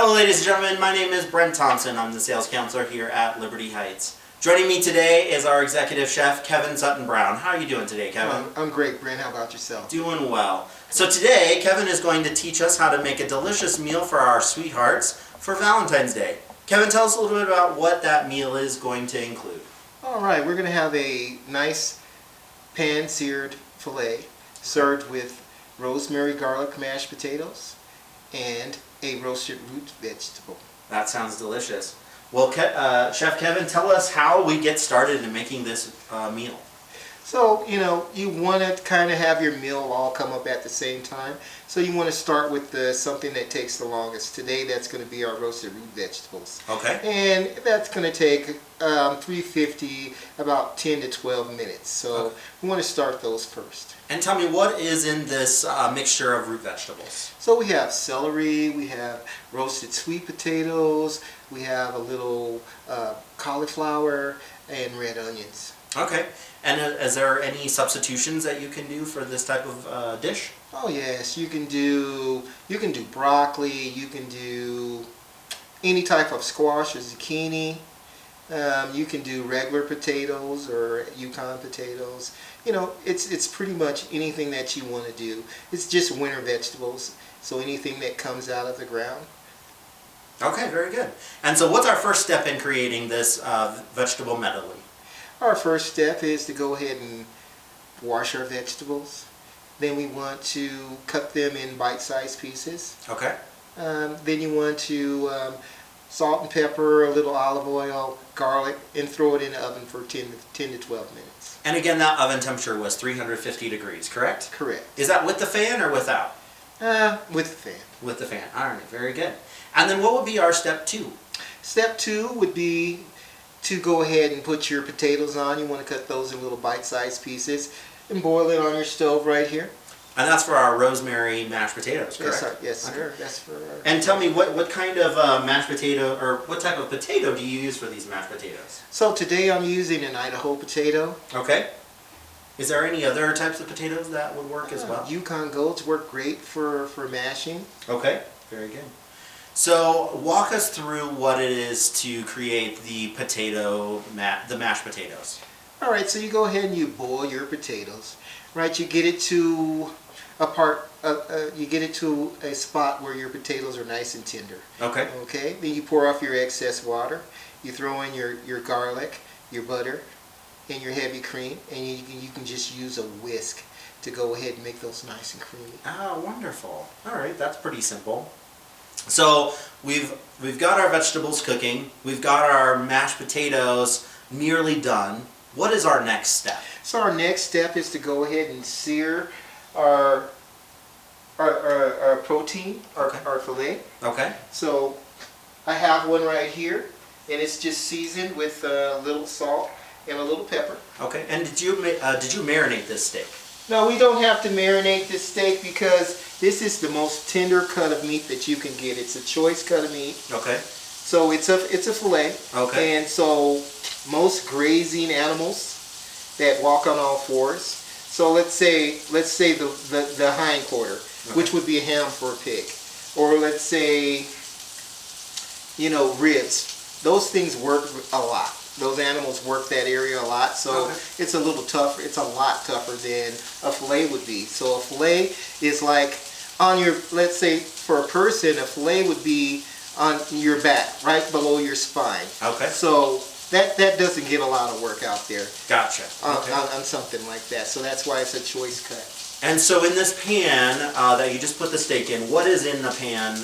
Hello ladies and gentlemen, my name is Brent Thompson. I'm the sales counselor here at Liberty Heights. Joining me today is our executive chef, Kevin Sutton-Brown. How are you doing today, Kevin? I'm great, Brent. How about yourself? Doing well. So today, Kevin is going to teach us how to make a delicious meal for our sweethearts for Valentine's Day. Kevin, tell us a little bit about what that meal is going to include. All right, we're going to have a nice pan-seared filet served with rosemary garlic mashed potatoes and a roasted root vegetable. That sounds delicious. Well, Chef Kevin, tell us how we get started in making this meal. So, you want to kind of have your meal all come up at the same time. So you want to start with something that takes the longest. Today, that's going to be our roasted root vegetables. Okay. And that's going to take 350, about 10 to 12 minutes. So okay. We want to start those first. And tell me, what is in this mixture of root vegetables? So we have celery, we have roasted sweet potatoes, we have a little cauliflower, and red onions. Okay. And is there any substitutions that you can do for this type of dish? Oh yes, you can do broccoli, you can do any type of squash or zucchini. You can do regular potatoes or Yukon potatoes. It's pretty much anything that you want to do. It's just winter vegetables, so anything that comes out of the ground. Okay, very good. And so what's our first step in creating this vegetable medley? Our first step is to go ahead and wash our vegetables. Then we want to cut them in bite-sized pieces. Okay. Then you want to salt and pepper, a little olive oil, garlic, and throw it in the oven for 10 to 12 minutes. And again, that oven temperature was 350 degrees, correct? Correct. Is that with the fan or without? With the fan. With the fan. All right, very good. And then what would be our step 2? Step 2 would be to go ahead and put your potatoes on. You want to cut those in little bite-sized pieces and boil it on your stove right here. And that's for our rosemary mashed potatoes, correct? Yes, sir. Yes, sir. Okay. That's for our... And tell me, what kind of mashed potato, or what type of potato do you use for these mashed potatoes? So today I'm using an Idaho potato. Okay. Is there any other types of potatoes that would work as well? Yukon Golds work great for mashing. Okay, very good. So walk us through what it is to create the mashed potatoes. All right, so you go ahead and you boil your potatoes. Right, you get it to a spot where your potatoes are nice and tender. Okay. Okay. Then you pour off your excess water. You throw in your garlic, your butter, and your heavy cream, and you can just use a whisk to go ahead and make those nice and creamy. Oh, wonderful. All right, that's pretty simple. So we've got our vegetables cooking. We've got our mashed potatoes nearly done. What is our next step? So our next step is to go ahead and sear our protein, our filet. Okay. So I have one right here, and it's just seasoned with a little salt and a little pepper. Okay. And did you marinate this steak? No, we don't have to marinate this steak because this is the most tender cut of meat that you can get. It's a choice cut of meat. Okay. So it's a filet. Okay. And so most grazing animals that walk on all fours. So let's say the hind quarter, okay, which would be a ham for a pig, or let's say ribs. Those things work a lot. Those animals work that area a lot, so okay, it's a little tougher. It's a lot tougher than a filet would be. So a filet is like on your, let's say for a person, a filet would be on your back, right below your spine. Okay. So that doesn't get a lot of work out there. Gotcha. Okay. On something like that. So that's why it's a choice cut. And so in this pan that you just put the steak in, what is in the pan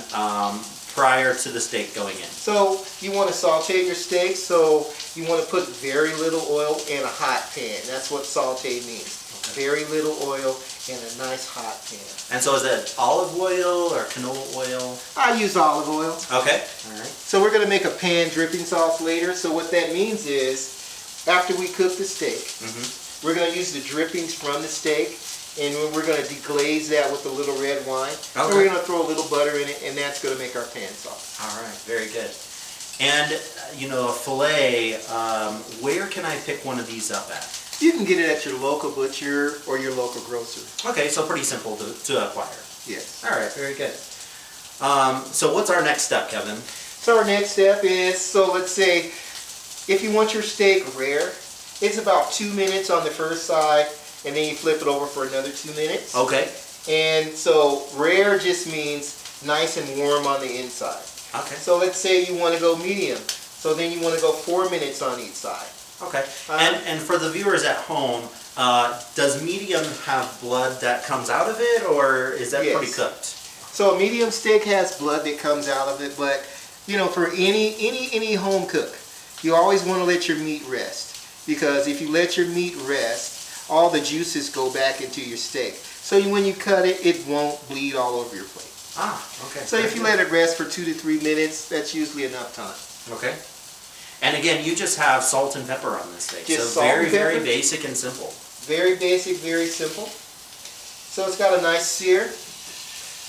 prior to the steak going in? So you want to saute your steak, so you want to put very little oil in a hot pan. That's what saute means. Okay. Very little oil in a nice hot pan. And so is that olive oil or canola oil? I use olive oil. Okay. All right. So we're going to make a pan dripping sauce later. So what that means is, after we cook the steak, we're going to use the drippings from the steak, and we're going to deglaze that with a little red wine. Okay. And we're going to throw a little butter in it, and that's going to make our pan sauce. All right, very good. And, a filet, where can I pick one of these up at? You can get it at your local butcher or your local grocer. Okay, so pretty simple to acquire. Yes. All right, very good. So what's our next step, Kevin? So our next step is, so let's say, if you want your steak rare, it's about 2 minutes on the first side, and then you flip it over for another 2 minutes. Okay. And so rare just means nice and warm on the inside. Okay. So let's say you want to go medium. So then you want to go 4 minutes on each side. Okay. And for the viewers at home, does medium have blood that comes out of it, or is that Yes. pretty cooked? So a medium steak has blood that comes out of it, but you know, for any home cook, you always want to let your meat rest, because if you let your meat rest, all the juices go back into your steak. So when you cut it, it won't bleed all over your plate. Ah, okay. So if you let it rest for 2 to 3 minutes, that's usually enough time. Okay. And again, you just have salt and pepper on this steak. Just so salt very, and pepper. very basic and simple. Very basic, very simple. So it's got a nice sear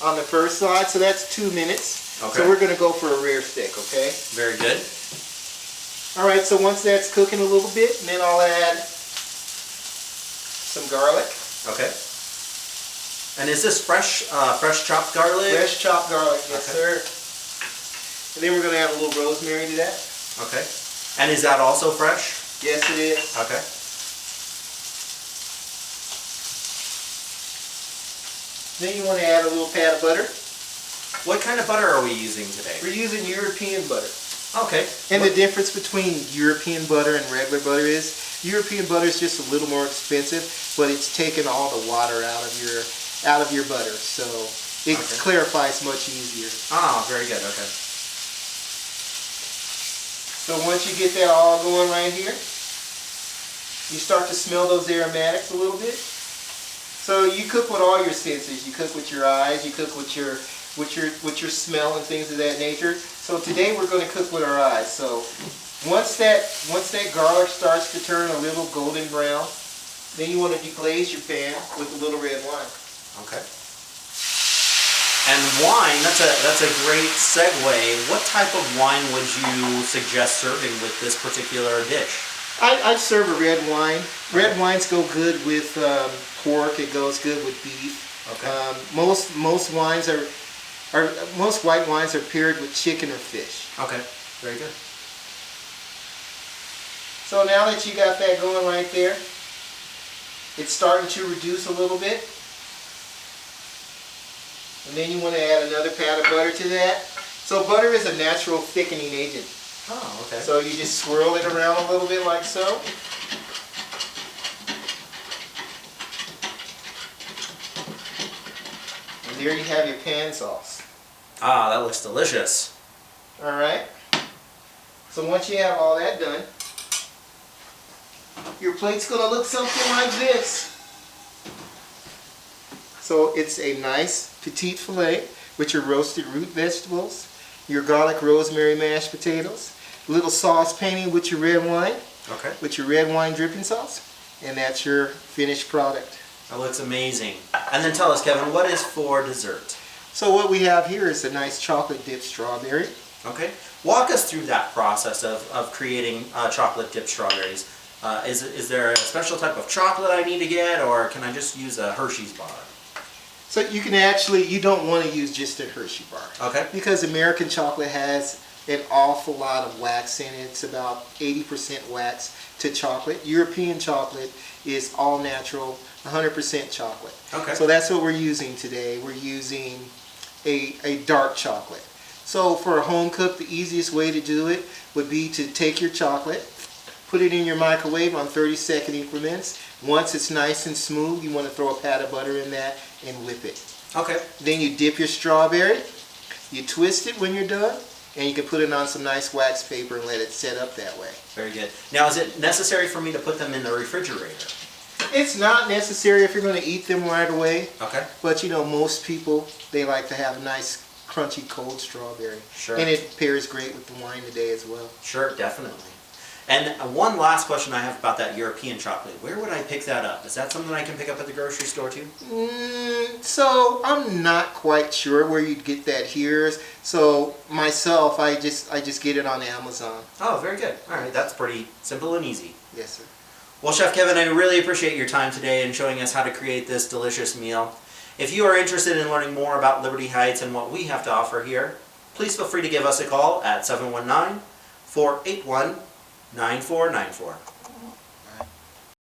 on the first side, so that's 2 minutes. Okay. So we're going to go for a rare steak, okay? Very good. All right, so once that's cooking a little bit, then I'll add some garlic. Okay. And is this fresh chopped garlic? Fresh chopped garlic, yes Okay. sir. And then we're going to add a little rosemary to that. Okay. And is that also fresh? Yes, it is. Okay. Then you want to add a little pat of butter. What kind of butter are we using today? We're using European butter. Okay. And the difference between European butter and regular butter is European butter is just a little more expensive, but it's taken all the water out of your butter, so it clarifies much easier. Ah, very good. Okay. So once you get that all going right here, you start to smell those aromatics a little bit. So you cook with all your senses. You cook with your eyes. You cook with your smell and things of that nature. So today we're going to cook with our eyes. So once that garlic starts to turn a little golden brown, then you want to deglaze your pan with a little red wine. Okay. And wine, that's a great segue. What type of wine would you suggest serving with this particular dish? I'd serve a red wine. Red wines go good with pork. It goes good with beef. Okay. Most white wines are paired with chicken or fish. Okay. Very good. So now that you got that going right there, it's starting to reduce a little bit. And then you want to add another pat of butter to that. So butter is a natural thickening agent. Oh, okay. So you just swirl it around a little bit like so. And there you have your pan sauce. Ah, that looks delicious. Alright. So once you have all that done, your plate's going to look something like this. So it's a nice petite filet with your roasted root vegetables, your garlic rosemary mashed potatoes, a little sauce painting with your red wine, with your red wine dripping sauce, and that's your finished product. That looks amazing. And then tell us, Kevin, what is for dessert? So what we have here is a nice chocolate dipped strawberry. Okay. Walk us through that process of creating chocolate dipped strawberries. Is there a special type of chocolate I need to get, or can I just use a Hershey's bar? So you can actually, you don't want to use just a Hershey bar. Okay. Because American chocolate has an awful lot of wax in it. It's about 80% wax to chocolate. European chocolate is all natural, 100% chocolate. Okay. So that's what we're using today. We're using a dark chocolate. So for a home cook, the easiest way to do it would be to take your chocolate, put it in your microwave on 30-second increments. Once it's nice and smooth, you want to throw a pat of butter in that and whip it. Okay. Then you dip your strawberry, you twist it when you're done, and you can put it on some nice wax paper and let it set up that way. Very good. Now, is it necessary for me to put them in the refrigerator? It's not necessary if you're going to eat them right away. Okay. But you know, most people, they like to have a nice crunchy cold strawberry. Sure. And it pairs great with the wine today as well. Sure, definitely. And one last question I have about that European chocolate. Where would I pick that up? Is that something I can pick up at the grocery store too? So I'm not quite sure where you'd get that here. So myself, I just get it on Amazon. Oh, very good. All right, that's pretty simple and easy. Yes, sir. Well, Chef Kevin, I really appreciate your time today and showing us how to create this delicious meal. If you are interested in learning more about Liberty Heights and what we have to offer here, please feel free to give us a call at 719-481-9494.